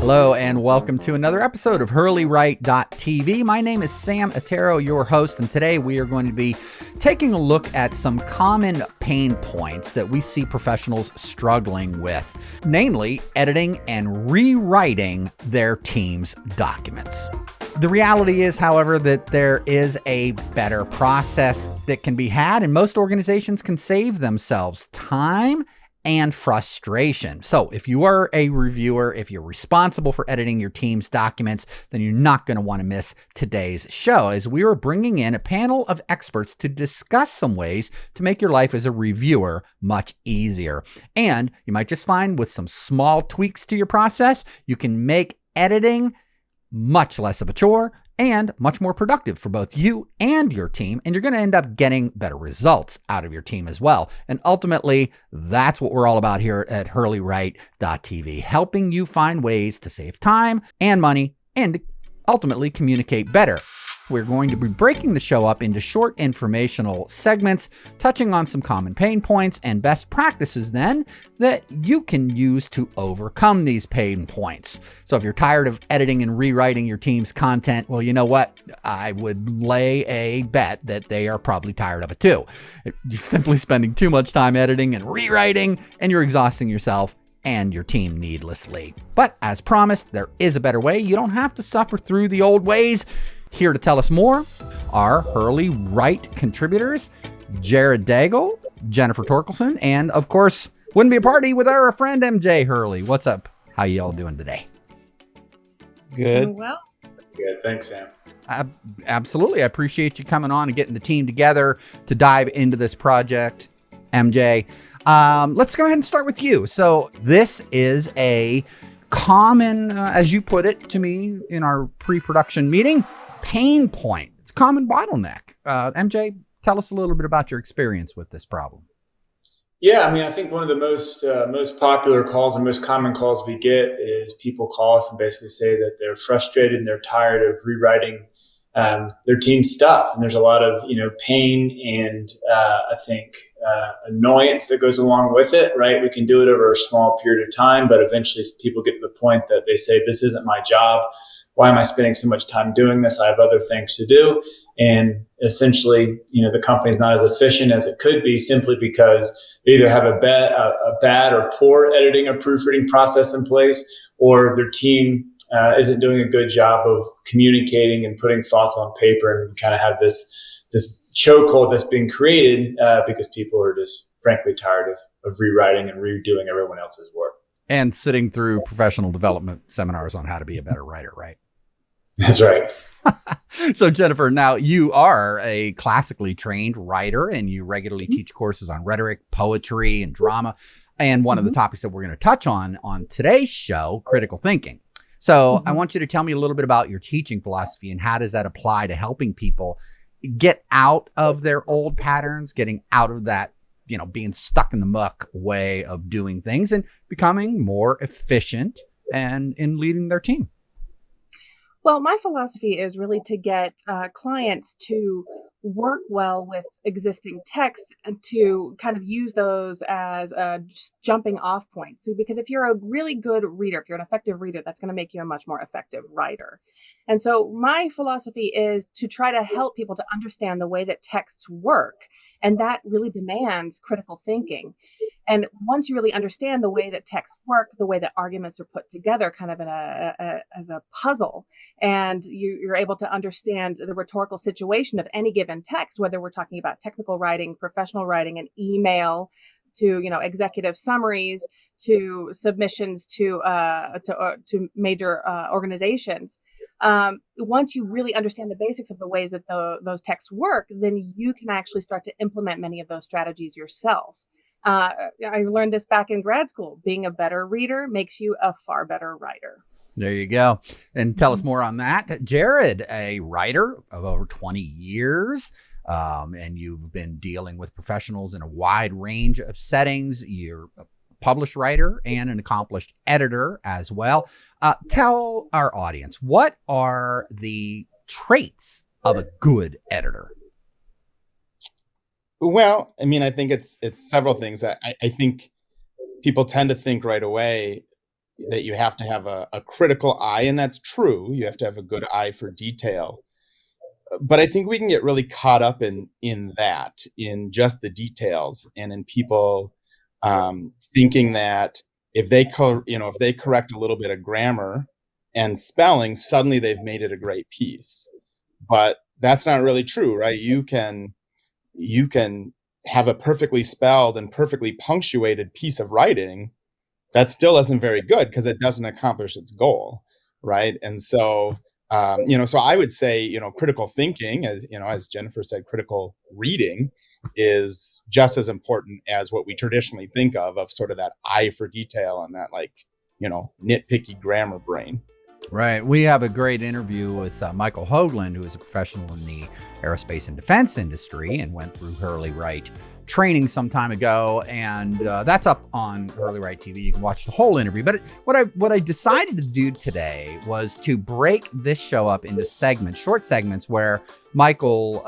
Hello and welcome to another episode of HurleyWrite.tv. My name is Sam Otero, your host, and today we are going to be taking a look at some common pain points that we see professionals struggling with, namely editing and rewriting their team's documents. The reality is, however, that there is a better process that can be had, and most organizations can save themselves time and frustration. So if you are a reviewer, if you're responsible for editing your team's documents, then you're not going to want to miss today's show, as we are bringing in a panel of experts to discuss some ways to make your life as a reviewer much easier. And you might just find with some small tweaks to your process, you can make editing much less of a chore and much more productive for both you and your team. And you're going to end up getting better results out of your team as well. And ultimately, that's what we're all about here at HurleyWrite.tv, helping you find ways to save time and money and ultimately communicate better. We're going to be breaking the show up into short informational segments, touching on some common pain points and best practices then that you can use to overcome these pain points. So if you're tired of editing and rewriting your team's content, well, you know what? I would lay a bet that they are probably tired of it too. You're simply spending too much time editing and rewriting, and you're exhausting yourself and your team needlessly. But as promised, there is a better way. You don't have to suffer through the old ways. Here to tell us more are Hurley Write contributors, Jared Daigle, Jennifer Torkleson, and of course, wouldn't be a party with our friend MJ Hurley. What's up? How y'all doing today? Good. Well, Good. Thanks, Sam. Absolutely. I appreciate you coming on and getting the team together to dive into this project. MJ, let's go ahead and start with you. So this is a common, as you put it to me in our pre-production meeting, pain point. It's a common bottleneck. MJ, tell us a little bit about your experience with this problem. Yeah, I mean, I think one of the most popular calls and most common calls we get is people call us and basically say that they're frustrated and they're tired of rewriting their team's stuff. And there's a lot of, pain and I think annoyance that goes along with it, right? We can do it over a small period of time, but eventually people get to the point that they say, this isn't my job. Why am I spending so much time doing this? I have other things to do. And essentially, the company's not as efficient as it could be simply because they either have a bad or poor editing or proofreading process in place, or their team isn't doing a good job of communicating and putting thoughts on paper, and we kind of have this chokehold that's being created because people are just frankly tired of rewriting and redoing everyone else's work. And sitting through professional development seminars on how to be a better writer, right? That's right. So Jennifer, now you are a classically trained writer and you regularly teach courses on rhetoric, poetry, and drama. And one of the topics that we're going to touch on today's show, critical thinking. So I want you to tell me a little bit about your teaching philosophy and how does that apply to helping people get out of their old patterns, getting out of that, being stuck in the muck way of doing things and becoming more efficient and in leading their team. well, my philosophy is really to get clients to work well with existing texts and to kind of use those as just jumping off points. Because if you're a really good reader, if you're an effective reader, that's going to make you a much more effective writer. And so my philosophy is to try to help people to understand the way that texts work. And that really demands critical thinking. And once you really understand the way that texts work, the way that arguments are put together kind of as a puzzle, and you're able to understand the rhetorical situation of any given text, whether we're talking about technical writing, professional writing, an email, to executive summaries, to submissions to major organizations. Once you really understand the basics of the ways that those texts work, then you can actually start to implement many of those strategies yourself. I learned this back in grad school. Being a better reader makes you a far better writer. There you go. And tell us more on that. Jared, a writer of over 20 years, and you've been dealing with professionals in a wide range of settings. You're a published writer and an accomplished editor as well. Tell our audience, what are the traits of a good editor? Well, I think it's several things. I think people tend to think right away that you have to have a critical eye, and that's true. You have to have a good eye for detail. But I think we can get really caught up in just the details, and in people thinking that if they if they correct a little bit of grammar and spelling, suddenly they've made it a great piece. But that's not really true, right? You can have a perfectly spelled and perfectly punctuated piece of writing that still isn't very good because it doesn't accomplish its goal, right? And so, so I would say, critical thinking, as Jennifer said, critical reading is just as important as what we traditionally think of sort of that eye for detail and that nitpicky grammar brain. Right. We have a great interview with Michael Hoagland, who is a professional in the aerospace and defense industry and went through Hurley Wright training some time ago. And that's up on Hurley Wright TV. You can watch the whole interview. But what I decided to do today was to break this show up into short segments where Michael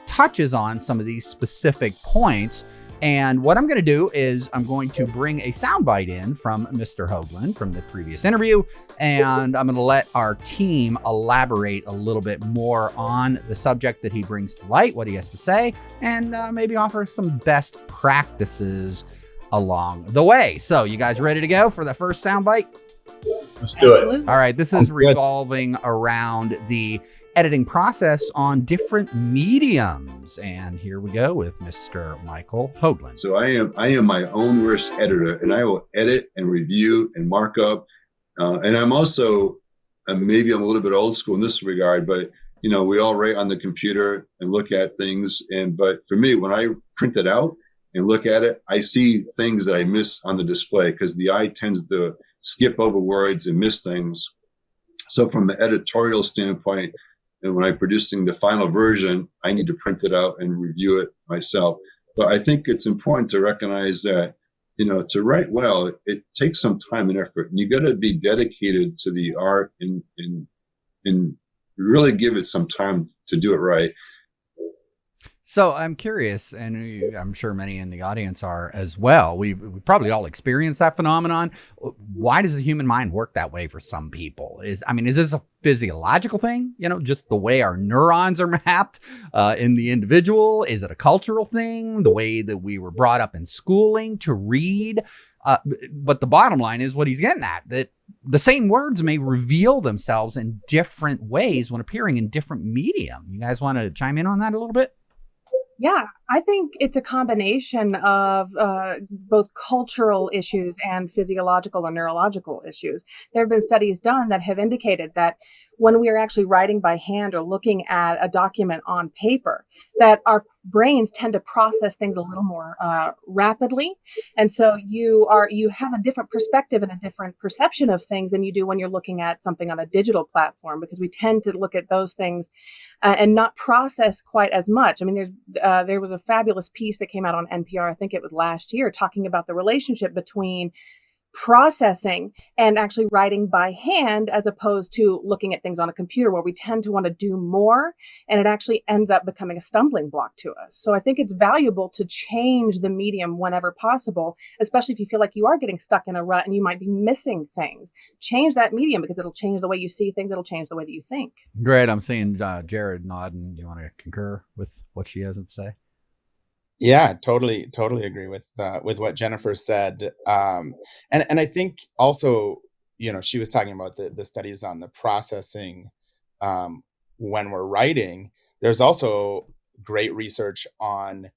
touches on some of these specific points. And what I'm going to do is I'm going to bring a soundbite in from Mr. Hoagland from the previous interview, and I'm going to let our team elaborate a little bit more on the subject that he brings to light, what he has to say, and maybe offer some best practices along the way. So you guys ready to go for the first soundbite? Let's do it. All right. This is revolving around the editing process on different mediums. And here we go with Mr. Michael Hoagland. So I am my own worst editor, and I will edit and review and mark up. And I'm also, maybe I'm a little bit old school in this regard, but we all write on the computer and look at things. But for me, when I print it out and look at it, I see things that I miss on the display because the eye tends to skip over words and miss things. So from the editorial standpoint, and when I'm producing the final version, I need to print it out and review it myself. But I think it's important to recognize that, to write well, it takes some time and effort. And you got to be dedicated to the art and really give it some time to do it right. So I'm curious, and I'm sure many in the audience are as well. We probably all experience that phenomenon. Why does the human mind work that way for some people? Is this a physiological thing? Just the way our neurons are mapped in the individual? Is it a cultural thing? The way that we were brought up in schooling to read? But the bottom line is what he's getting at, that the same words may reveal themselves in different ways when appearing in different medium. You guys want to chime in on that a little bit? Yeah, I think it's a combination of both cultural issues and physiological or neurological issues. There have been studies done that have indicated that when we are actually writing by hand or looking at a document on paper, that our brains tend to process things a little more rapidly. And so you have a different perspective and a different perception of things than you do when you're looking at something on a digital platform, because we tend to look at those things and not process quite as much. I mean, there was a fabulous piece that came out on NPR, I think it was last year, talking about the relationship between processing and actually writing by hand as opposed to looking at things on a computer, where we tend to want to do more and it actually ends up becoming a stumbling block to us. So I think it's valuable to change the medium whenever possible, especially if you feel like you are getting stuck in a rut and you might be missing things. Change that medium because it'll change the way you see things. It'll change the way that you think. Great. I'm seeing Jared nodding. You want to concur with what she has to say? Yeah, totally agree with what Jennifer said. And I think also, she was talking about the studies on the processing when we're writing. There's also great research on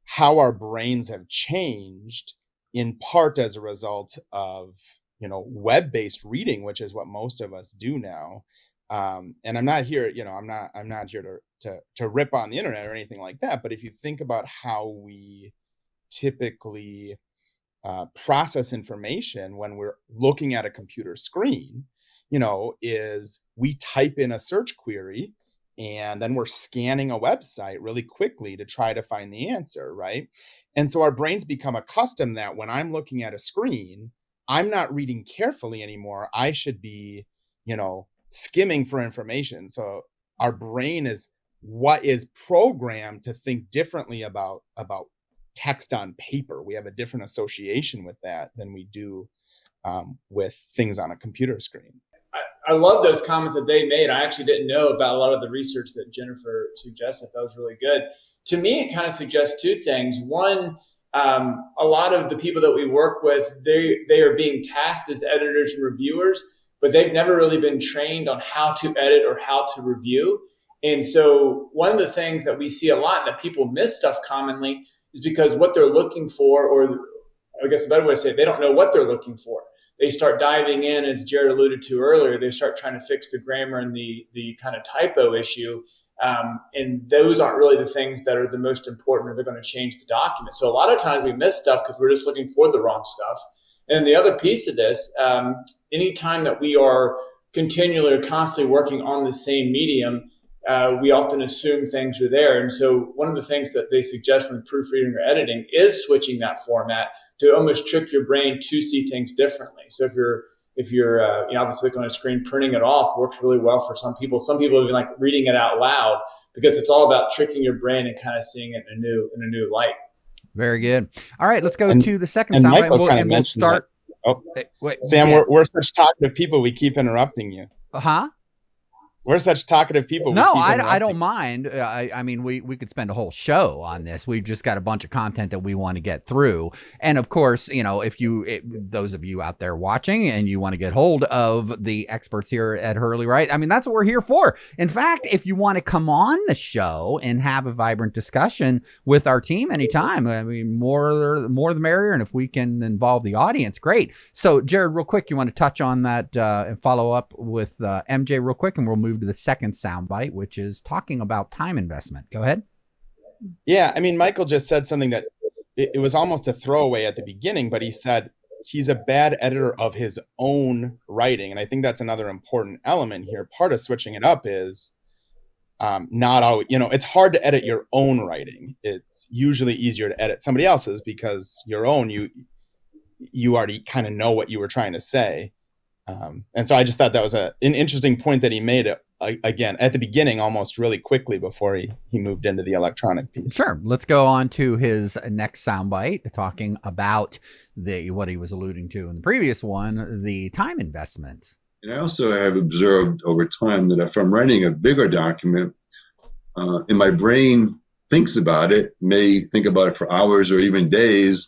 how our brains have changed in part as a result of, web-based reading, which is what most of us do now. And I'm not here, I'm not here to rip on the internet or anything like that. But if you think about how we typically process information when we're looking at a computer screen, is we type in a search query and then we're scanning a website really quickly to try to find the answer, right? And so our brains become accustomed that when I'm looking at a screen, I'm not reading carefully anymore. I should be, skimming for information. So our brain is programmed to think differently about text on paper. We have a different association with that than we do with things on a computer screen. I love those comments that they made. I actually didn't know about a lot of the research that Jennifer suggested. That was really good. To me, it kind of suggests two things. One, a lot of the people that we work with, they are being tasked as editors and reviewers, but they've never really been trained on how to edit or how to review. And so one of the things that we see a lot and that people miss stuff commonly is because what they're looking for, or I guess a better way to say it, they don't know what they're looking for. They start diving in, as Jared alluded to earlier, they start trying to fix the grammar and the kind of typo issue. And those aren't really the things that are the most important, or they're going to change the document. So a lot of times we miss stuff because we're just looking for the wrong stuff. And the other piece of this, anytime that we are continually or constantly working on the same medium, we often assume things are there. And so one of the things that they suggest when proofreading or editing is switching that format to almost trick your brain to see things differently. So if you're obviously looking on a screen, printing it off works really well for some people. Some people even like reading it out loud because it's all about tricking your brain and kind of seeing it in a new light. Very good. All right, let's go to the second soundbite, and we'll start. Wait, Sam, yeah. we're such talkative people. We keep interrupting you. Huh? We're such talkative people. No, I don't mind. I mean, we could spend a whole show on this. We've just got a bunch of content that we want to get through. And of course, if those of you out there watching and you want to get hold of the experts here at Hurley Wright, I mean, that's what we're here for. In fact, if you want to come on the show and have a vibrant discussion with our team anytime, I mean, more the merrier. And if we can involve the audience, great. So Jared, real quick, you want to touch on that and follow up with MJ real quick, and we'll move to the second soundbite, which is talking about time investment. Go ahead. Yeah, I mean, Michael just said something that it was almost a throwaway at the beginning, but he said he's a bad editor of his own writing. And I think that's another important element here. Part of switching it up is not always, it's hard to edit your own writing. It's usually easier to edit somebody else's because your own, you already kind of know what you were trying to say. And so I just thought that was an interesting point that he made again at the beginning, almost really quickly before he moved into the electronic piece. Sure. Let's go on to his next soundbite, talking about what he was alluding to in the previous one, the time investment. And I also have observed over time that if I'm writing a bigger document, and my brain thinks about it, may think about it for hours or even days,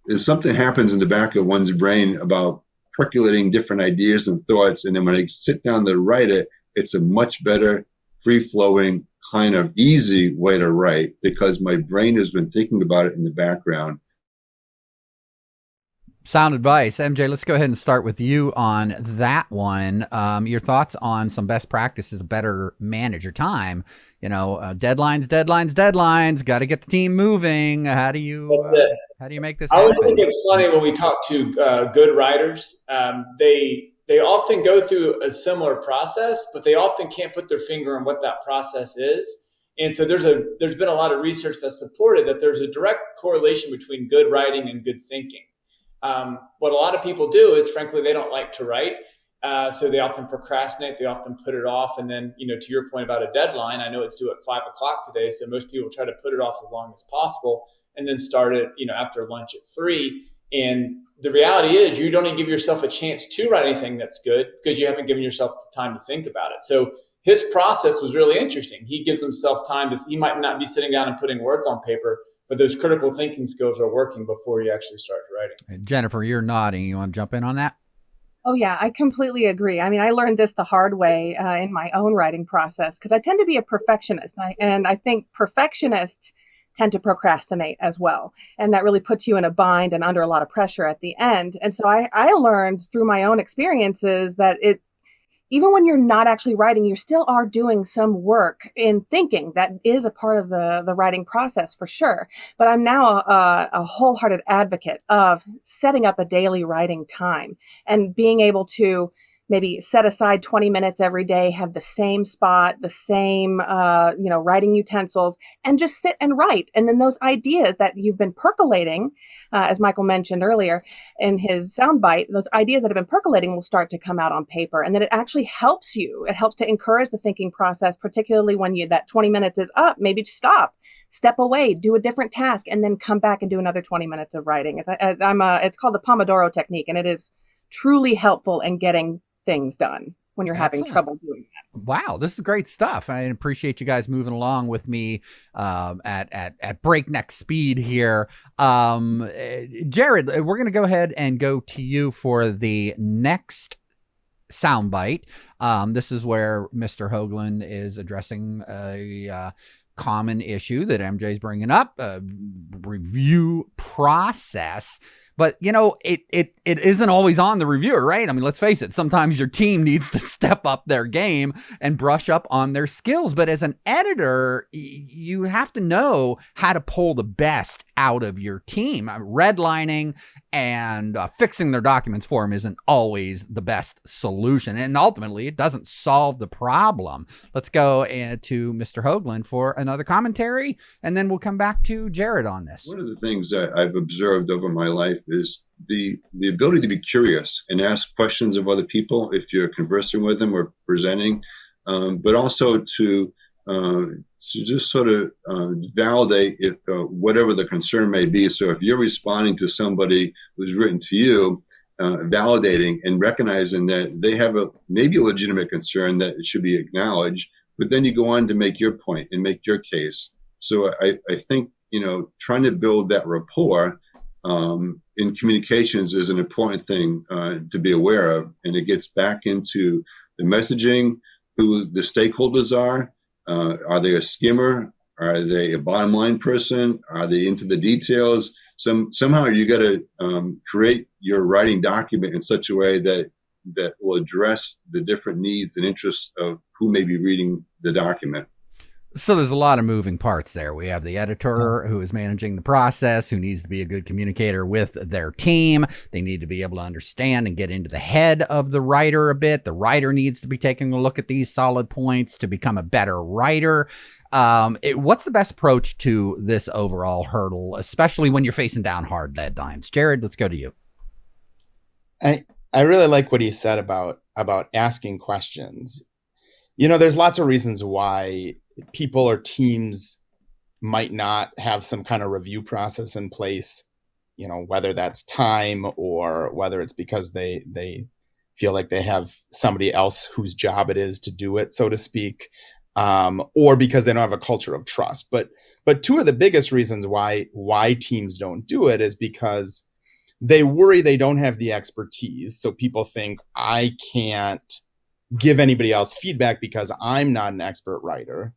is something happens in the back of one's brain about percolating different ideas and thoughts. And then when I sit down to write it, it's a much better, free-flowing, kind of easy way to write because my brain has been thinking about it in the background. Sound advice. MJ, let's go ahead and start with you on that one. Your thoughts on some best practices to better manage your time. Deadlines. Got to get the team moving. How do you make this happen? I always think it's funny when we talk to good writers. They often go through a similar process, but they often can't put their finger on what that process is. And so there's been a lot of research that supported that there's a direct correlation between good writing and good thinking. What a lot of people do is, frankly, they don't like to write. So they often procrastinate. They often put it off. And then, to your point about a deadline, I know it's due at 5 o'clock today. So most people try to put it off as long as possible and then start it, after lunch at 3. And the reality is you don't even give yourself a chance to write anything that's good because you haven't given yourself the time to think about it. So his process was really interesting. He gives himself time he might not be sitting down and putting words on paper, but those critical thinking skills are working before he actually starts writing. Jennifer, you're nodding. You want to jump in on that? Oh, yeah, I completely agree. I mean, I learned this the hard way in my own writing process because I tend to be a perfectionist. And I think perfectionists tend to procrastinate as well. And that really puts you in a bind and under a lot of pressure at the end. And so I learned through my own experiences that even when you're not actually writing, you still are doing some work in thinking. That is a part of the writing process for sure. But I'm now a wholehearted advocate of setting up a daily writing time and being able to maybe set aside 20 minutes every day, have the same spot, the same, writing utensils, and just sit and write. And then those ideas that you've been percolating, as Michael mentioned earlier in his soundbite, those ideas that have been percolating will start to come out on paper. And then it actually helps you. It helps to encourage the thinking process, particularly when that 20 minutes is up, maybe stop, step away, do a different task, and then come back and do another 20 minutes of writing. It's called the Pomodoro technique, and it is truly helpful in getting things done when you're having trouble doing that. Wow, this is great stuff. I appreciate you guys moving along with me at breakneck speed here. Jared, we're going to go ahead and go to you for the next soundbite. This is where Mr. Hoagland is addressing a common issue that MJ's bringing up, review process. But, you know, it isn't always on the reviewer, right? I mean, let's face it. Sometimes your team needs to step up their game and brush up on their skills. But as an editor, you have to know how to pull the best out of your team. Redlining and fixing their documents for them isn't always the best solution. And ultimately, it doesn't solve the problem. Let's go to Mr. Hoagland for another commentary, and then we'll come back to Jared on this. One of the things that I've observed over my life is the ability to be curious and ask questions of other people if you're conversing with them or presenting, but also to just sort of validate if whatever the concern may be. So if you're responding to somebody who's written to you, validating and recognizing that they have maybe a legitimate concern that it should be acknowledged, but then you go on to make your point and make your case. So I think, trying to build that rapport in communications is an important thing to be aware of. And it gets back into the messaging, who the stakeholders are. Are they a skimmer? Are they a bottom line person? Are they into the details? Somehow you got to create your writing document in such a way that will address the different needs and interests of who may be reading the document. So there's a lot of moving parts there. We have the editor who is managing the process, who needs to be a good communicator with their team. They need to be able to understand and get into the head of the writer a bit. The writer needs to be taking a look at these solid points to become a better writer. What's the best approach to this overall hurdle, especially when you're facing down hard deadlines? Jared, let's go to you. I really like what he said about asking questions. There's lots of reasons why people or teams might not have some kind of review process in place, whether that's time or whether it's because they feel like they have somebody else whose job it is to do it, so to speak, or because they don't have a culture of trust. But two of the biggest reasons why teams don't do it is because they worry they don't have the expertise. So people think, I can't give anybody else feedback because I'm not an expert writer.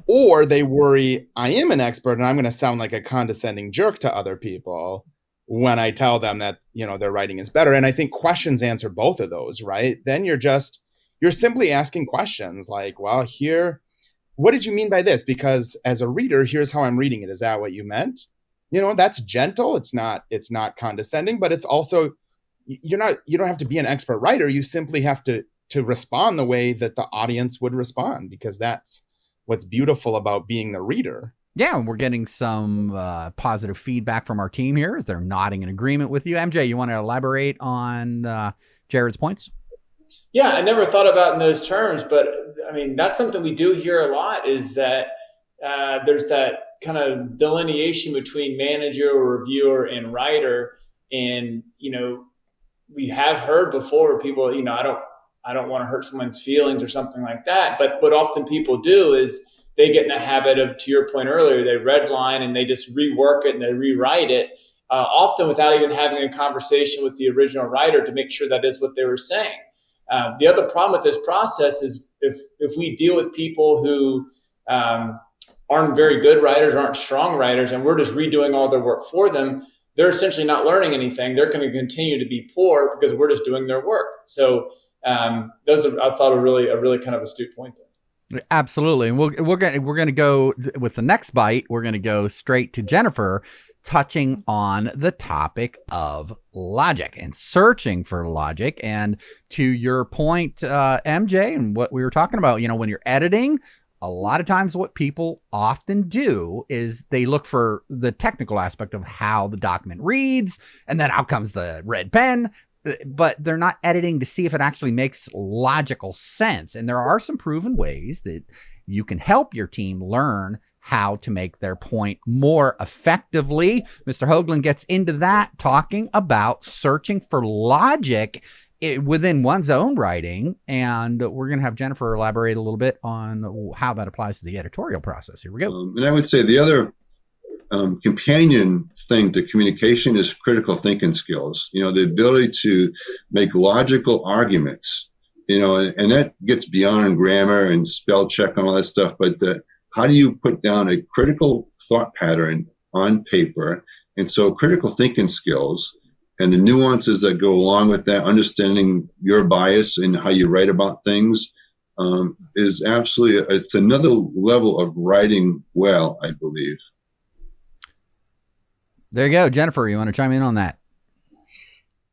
Or they worry, I am an expert and I'm going to sound like a condescending jerk to other people when I tell them that, their writing is better. And I think questions answer both of those, right? Then you're simply asking questions like, well, what did you mean by this? Because as a reader, here's how I'm reading it. Is that what you meant? That's gentle. It's not condescending, but it's also, you don't have to be an expert writer. You simply have to respond the way that the audience would respond, because that's what's beautiful about being the reader. Yeah, we're getting some positive feedback from our team here as they're nodding in agreement with you. MJ, you want to elaborate on Jared's points? Yeah, I never thought about it in those terms, but I mean, that's something we do hear a lot, is that there's that kind of delineation between manager or reviewer and writer. And, we have heard before people, I don't want to hurt someone's feelings or something like that. But what often people do is they get in a habit of, to your point earlier, they redline and they just rework it and they rewrite it, often without even having a conversation with the original writer to make sure that is what they were saying. The other problem with this process is if we deal with people who aren't very good writers, aren't strong writers, and we're just redoing all their work for them, they're essentially not learning anything. They're going to continue to be poor because we're just doing their work. So those are, I thought, a really kind of astute point there. Absolutely. And we're going to go with the next bite. We're going to go straight to Jennifer, touching on the topic of logic and searching for logic. And to your point, MJ, and what we were talking about, when you're editing, a lot of times what people often do is they look for the technical aspect of how the document reads, and then out comes the red pen, but they're not editing to see if it actually makes logical sense. And there are some proven ways that you can help your team learn how to make their point more effectively. Mr. Hoagland gets into that, talking about searching for logic within one's own writing. And we're going to have Jennifer elaborate a little bit on how that applies to the editorial process. Here we go. And I would say the other companion thing to communication is critical thinking skills. The ability to make logical arguments, and that gets beyond grammar and spell check and all that stuff. But how do you put down a critical thought pattern on paper? And so critical thinking skills and the nuances that go along with that, understanding your bias and how you write about things, is absolutely, it's another level of writing well, I believe. There you go. Jennifer, you want to chime in on that?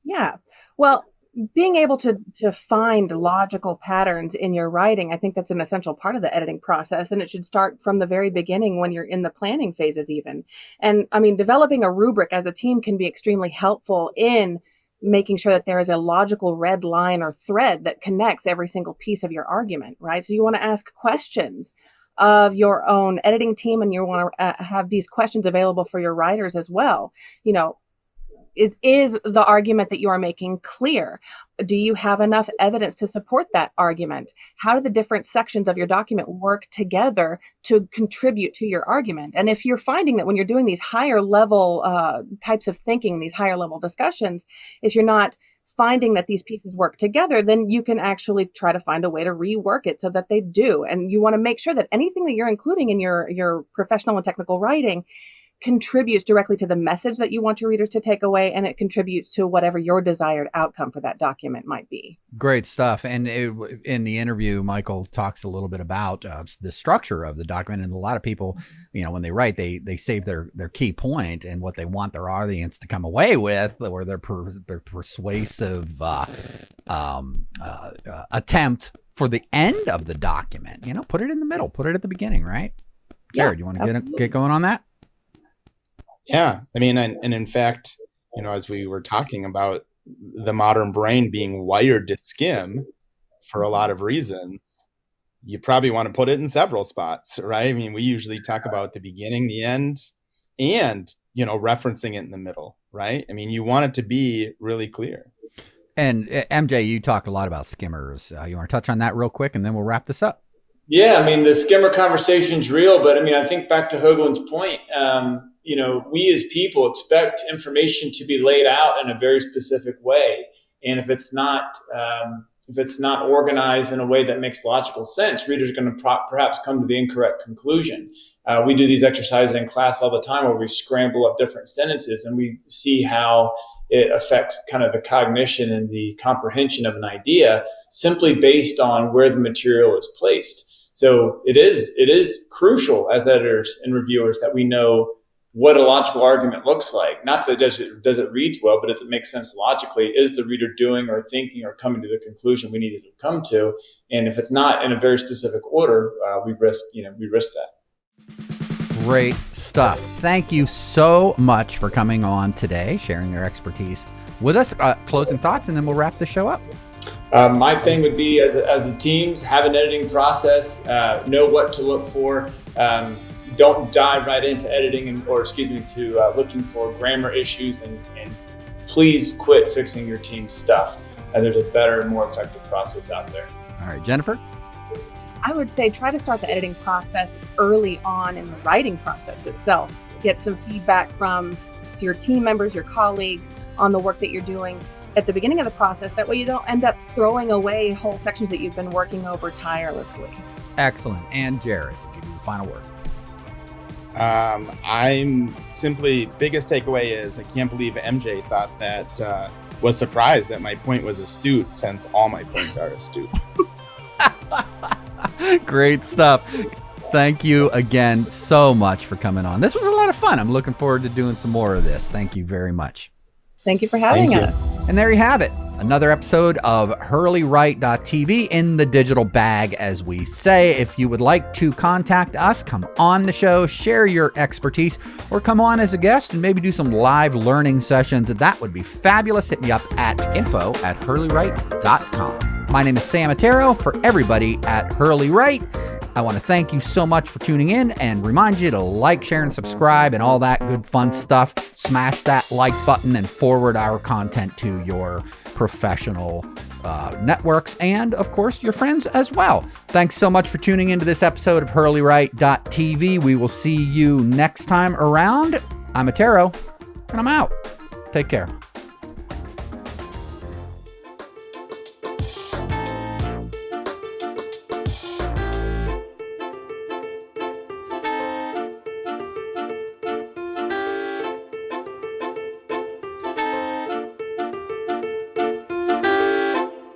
Yeah. Well, being able to find logical patterns in your writing, I think that's an essential part of the editing process. And it should start from the very beginning when you're in the planning phases even. And I mean, developing a rubric as a team can be extremely helpful in making sure that there is a logical red line or thread that connects every single piece of your argument, right? So you want to ask questions of your own editing team, and you want to have these questions available for your writers as well. Is the argument that you are making clear? Do you have enough evidence to support that argument? How do the different sections of your document work together to contribute to your argument? And if you're finding that when you're doing these higher level types of thinking, these higher level discussions, if you're not finding that these pieces work together, then you can actually try to find a way to rework it so that they do. And you want to make sure that anything that you're including in your professional and technical writing contributes directly to the message that you want your readers to take away, and it contributes to whatever your desired outcome for that document might be. Great stuff. And in the interview, Michael talks a little bit about the structure of the document. And a lot of people, when they write, they save their key point and what they want their audience to come away with, or their persuasive attempt for the end of the document. Put it in the middle, put it at the beginning, right? Jared, you want to get going on that? Yeah. I mean, and in fact, as we were talking about the modern brain being wired to skim for a lot of reasons, you probably want to put it in several spots, right? I mean, we usually talk about the beginning, the end, and, referencing it in the middle, right? I mean, you want it to be really clear. And MJ, you talk a lot about skimmers. You want to touch on that real quick, and then we'll wrap this up. Yeah, I mean, the skimmer conversation's real, but I mean, I think back to Hoagland's point, we as people expect information to be laid out in a very specific way. And if it's not organized in a way that makes logical sense, readers are going to perhaps come to the incorrect conclusion. We do these exercises in class all the time where we scramble up different sentences and we see how it affects kind of the cognition and the comprehension of an idea simply based on where the material is placed. So it is crucial as editors and reviewers that we know what a logical argument looks like. Not that does it reads well, but does it make sense logically? Is the reader doing or thinking or coming to the conclusion we needed to come to? And if it's not in a very specific order, we risk that. Great stuff. Thank you so much for coming on today, sharing your expertise with us. Closing thoughts, and then we'll wrap the show up. My thing would be as a teams, have an editing process, know what to look for. Don't dive right into editing to looking for grammar issues, and please quit fixing your team's stuff. There's a better, more effective process out there. All right, Jennifer? I would say try to start the editing process early on in the writing process itself. Get some feedback from your team members, your colleagues on the work that you're doing at the beginning of the process. That way you don't end up throwing away whole sections that you've been working over tirelessly. Excellent. And Jared, give you the final word. I'm simply, biggest takeaway is I can't believe MJ thought that, was surprised that my point was astute, since all my points are astute. Great stuff. Thank you again so much for coming on. This was a lot of fun. I'm looking forward to doing some more of this. Thank you very much. Thank you for having us. And there you have it. Another episode of HurleyWrite.tv in the digital bag, as we say. If you would like to contact us, come on the show, share your expertise, or come on as a guest and maybe do some live learning sessions, that would be fabulous. Hit me up at info@HurleyWrite.com. My name is Sam Otero. For everybody at Hurley Write, I want to thank you so much for tuning in and remind you to like, share, and subscribe and all that good fun stuff. Smash that like button and forward our content to your professional networks and, of course, your friends as well. Thanks so much for tuning into this episode of HurleyWright.tv. We will see you next time around. I'm Atero, and I'm out. Take care.